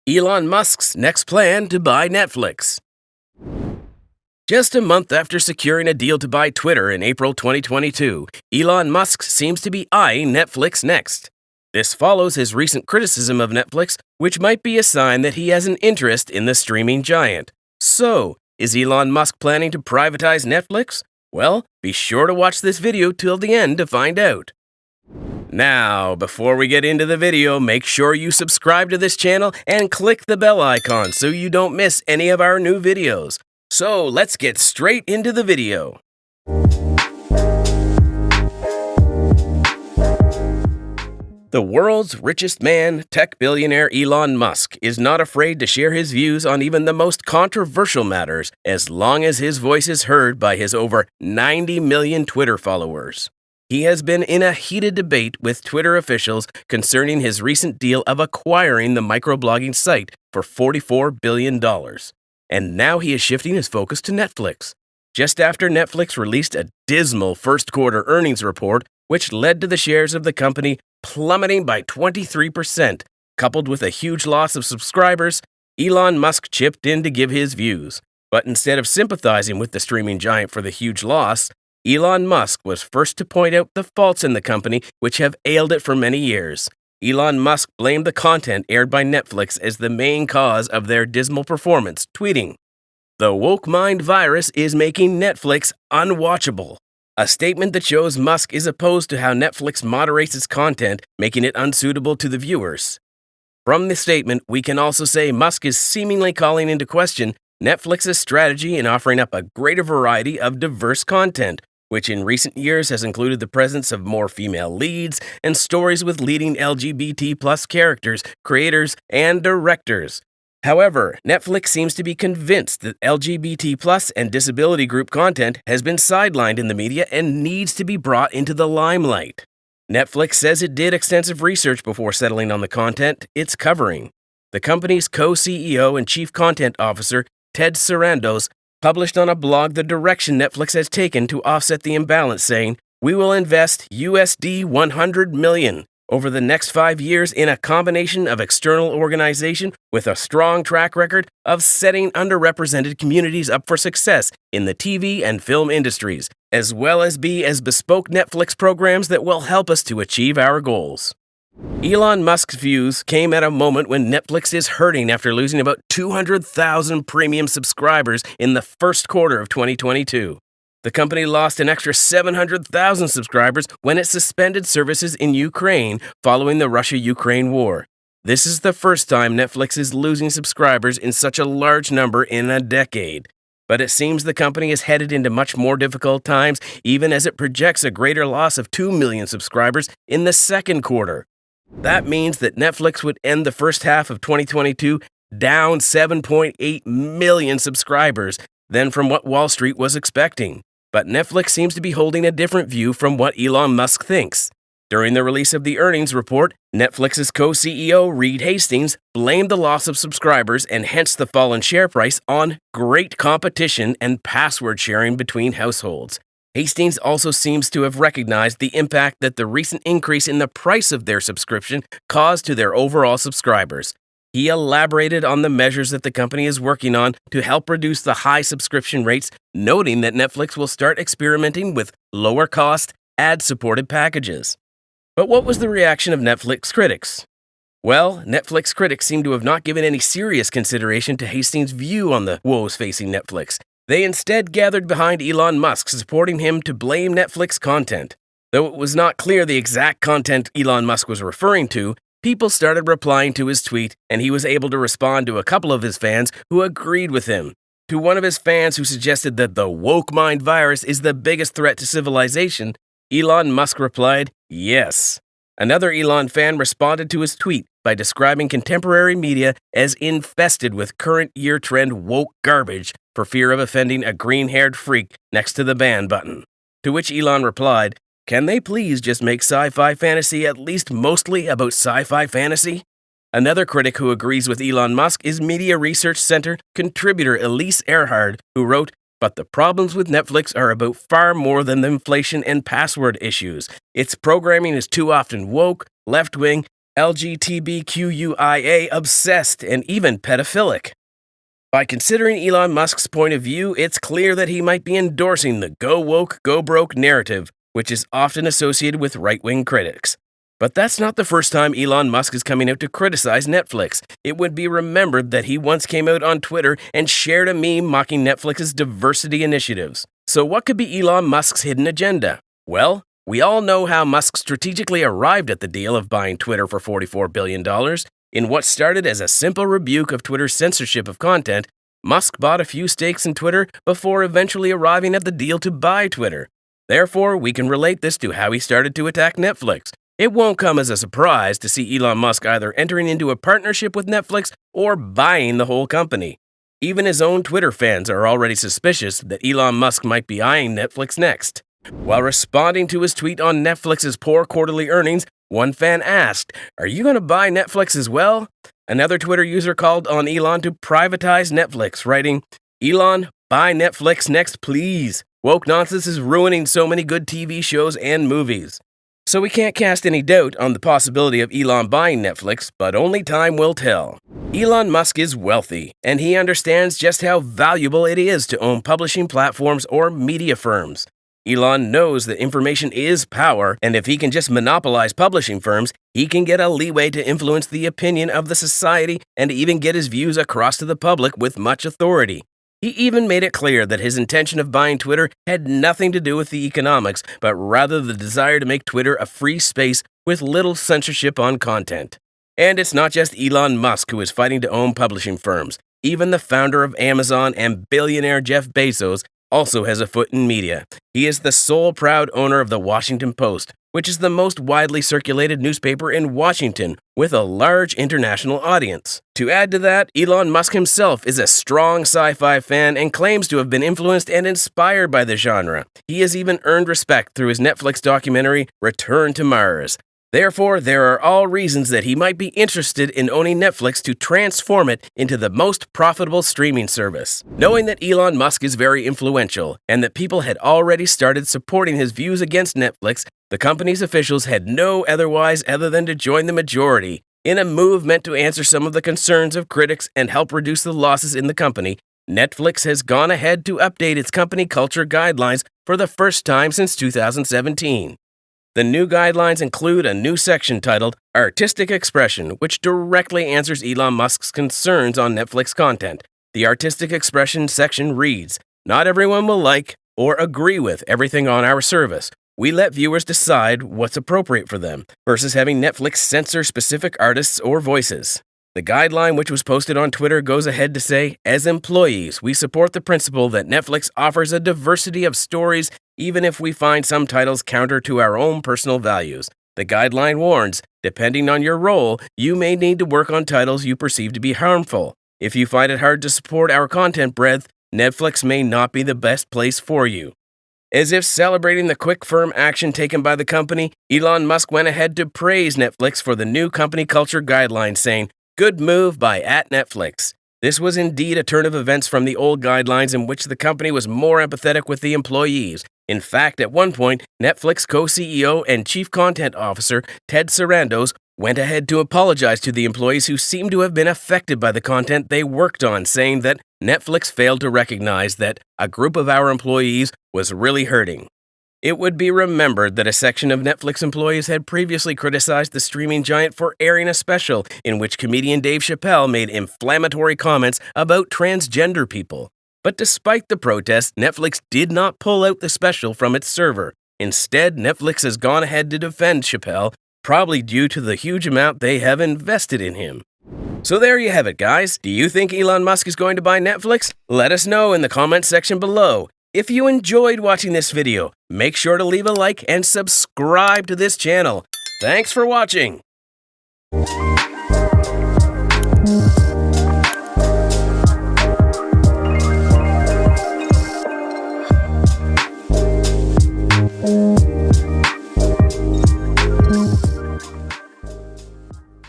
Elon Musk's next plan to buy Netflix. Just a month after securing a deal to buy Twitter in April 2022, Elon Musk seems to be eyeing Netflix next. This follows his recent criticism of Netflix, which might be a sign that he has an interest in the streaming giant. So, is Elon Musk planning to privatize Netflix? Well, be sure to watch this video till the end to find out. Now, before we get into the video, make sure you subscribe to this channel and click the bell icon so you don't miss any of our new videos. So, let's get straight into the video. The world's richest man, tech billionaire Elon Musk, is not afraid to share his views on even the most controversial matters as long as his voice is heard by his over 90 million Twitter followers. He has been in a heated debate with Twitter officials concerning his recent deal of acquiring the microblogging site for $44 billion. And now he is shifting his focus to Netflix. Just after Netflix released a dismal first quarter earnings report, which led to the shares of the company plummeting by 23%, coupled with a huge loss of subscribers, Elon Musk chipped in to give his views. But instead of sympathizing with the streaming giant for the huge loss, Elon Musk was first to point out the faults in the company which have ailed it for many years. Elon Musk blamed the content aired by Netflix as the main cause of their dismal performance, tweeting, "The woke mind virus is making Netflix unwatchable." A statement that shows Musk is opposed to how Netflix moderates its content, making it unsuitable to the viewers. From the statement, we can also say Musk is seemingly calling into question Netflix's strategy in offering up a greater variety of diverse content, which in recent years has included the presence of more female leads and stories with leading LGBT+ characters, creators, and directors. However, Netflix seems to be convinced that LGBT+ and disability group content has been sidelined in the media and needs to be brought into the limelight. Netflix says it did extensive research before settling on the content it's covering. The company's co-CEO and chief content officer, Ted Sarandos, published on a blog the direction Netflix has taken to offset the imbalance, saying, "We will invest USD 100 million over the next 5 years in a combination of external organization with a strong track record of setting underrepresented communities up for success in the TV and film industries, as well as be as bespoke Netflix programs that will help us to achieve our goals." Elon Musk's views came at a moment when Netflix is hurting after losing about 200,000 premium subscribers in the first quarter of 2022. The company lost an extra 700,000 subscribers when it suspended services in Ukraine following the Russia-Ukraine war. This is the first time Netflix is losing subscribers in such a large number in a decade. But it seems the company is headed into much more difficult times, even as it projects a greater loss of 2 million subscribers in the second quarter. That means that Netflix would end the first half of 2022 down 7.8 million subscribers than from what Wall Street was expecting. But Netflix seems to be holding a different view from what Elon Musk thinks. During the release of the earnings report, Netflix's co-CEO Reed Hastings blamed the loss of subscribers and hence the fallen share price on great competition and password sharing between households. Hastings also seems to have recognized the impact that the recent increase in the price of their subscription caused to their overall subscribers. He elaborated on the measures that the company is working on to help reduce the high subscription rates, noting that Netflix will start experimenting with lower-cost, ad-supported packages. But what was the reaction of Netflix critics? Well, Netflix critics seem to have not given any serious consideration to Hastings' view on the woes facing Netflix. They instead gathered behind Elon Musk, supporting him to blame Netflix content. Though it was not clear the exact content Elon Musk was referring to, people started replying to his tweet, and he was able to respond to a couple of his fans who agreed with him. To one of his fans who suggested that the woke mind virus is the biggest threat to civilization, Elon Musk replied, "Yes." Another Elon fan responded to his tweet by describing contemporary media as infested with current year trend woke garbage for fear of offending a green-haired freak next to the ban button. To which Elon replied, "Can they please just make sci-fi fantasy at least mostly about sci-fi fantasy?" Another critic who agrees with Elon Musk is Media Research Center contributor Elise Earhard, who wrote, "But the problems with Netflix are about far more than the inflation and password issues. Its programming is too often woke, left-wing, LGBTQIA obsessed, and even pedophilic. By considering Elon Musk's point of view, it's clear that he might be endorsing the go woke, go broke narrative, which is often associated with right-wing critics. But that's not the first time Elon Musk is coming out to criticize Netflix. It would be remembered that he once came out on Twitter and shared a meme mocking Netflix's diversity initiatives. So what could be Elon Musk's hidden agenda? Well, we all know how Musk strategically arrived at the deal of buying Twitter for $44 billion. In what started as a simple rebuke of Twitter's censorship of content, Musk bought a few stakes in Twitter before eventually arriving at the deal to buy Twitter. Therefore, we can relate this to how he started to attack Netflix. It won't come as a surprise to see Elon Musk either entering into a partnership with Netflix or buying the whole company. Even his own Twitter fans are already suspicious that Elon Musk might be eyeing Netflix next. While responding to his tweet on Netflix's poor quarterly earnings, one fan asked, "Are you going to buy Netflix as well?" Another Twitter user called on Elon to privatize Netflix, writing, "Elon, buy Netflix next, please. Woke nonsense is ruining so many good TV shows and movies." So we can't cast any doubt on the possibility of Elon buying Netflix, but only time will tell. Elon Musk is wealthy, and he understands just how valuable it is to own publishing platforms or media firms. Elon knows that information is power, and if he can just monopolize publishing firms, he can get a leeway to influence the opinion of the society and even get his views across to the public with much authority. He even made it clear that his intention of buying Twitter had nothing to do with the economics, but rather the desire to make Twitter a free space with little censorship on content. And it's not just Elon Musk who is fighting to own publishing firms. Even the founder of Amazon and billionaire Jeff Bezos also has a foot in media. He is the sole proud owner of the Washington Post, which is the most widely circulated newspaper in Washington, with a large international audience. To add to that, Elon Musk himself is a strong sci-fi fan and claims to have been influenced and inspired by the genre. He has even earned respect through his Netflix documentary, Return to Mars. Therefore, there are all reasons that he might be interested in owning Netflix to transform it into the most profitable streaming service. Knowing that Elon Musk is very influential and that people had already started supporting his views against Netflix, the company's officials had no otherwise other than to join the majority. In a move meant to answer some of the concerns of critics and help reduce the losses in the company, Netflix has gone ahead to update its company culture guidelines for the first time since 2017. The new guidelines include a new section titled Artistic Expression, which directly answers Elon Musk's concerns on Netflix content. The Artistic Expression section reads, "Not everyone will like or agree with everything on our service. We let viewers decide what's appropriate for them, versus having Netflix censor specific artists or voices." The guideline, which was posted on Twitter, goes ahead to say, "As employees, we support the principle that Netflix offers a diversity of stories even if we find some titles counter to our own personal values." The guideline warns, depending on your role, you may need to work on titles you perceive to be harmful. If you find it hard to support our content breadth, Netflix may not be the best place for you. As if celebrating the quick, firm action taken by the company, Elon Musk went ahead to praise Netflix for the new company culture guidelines, saying, "Good move by @Netflix." This was indeed a turn of events from the old guidelines in which the company was more empathetic with the employees. In fact, at one point, Netflix co-CEO and Chief Content Officer Ted Sarandos went ahead to apologize to the employees who seemed to have been affected by the content they worked on, saying that Netflix failed to recognize that a group of our employees was really hurting. It would be remembered that a section of Netflix employees had previously criticized the streaming giant for airing a special in which comedian Dave Chappelle made inflammatory comments about transgender people. But despite the protests, Netflix did not pull out the special from its server. Instead, Netflix has gone ahead to defend Chappelle, probably due to the huge amount they have invested in him. So there you have it, guys. Do you think Elon Musk is going to buy Netflix? Let us know in the comments section below. If you enjoyed watching this video, make sure to leave a like and subscribe to this channel. Thanks for watching.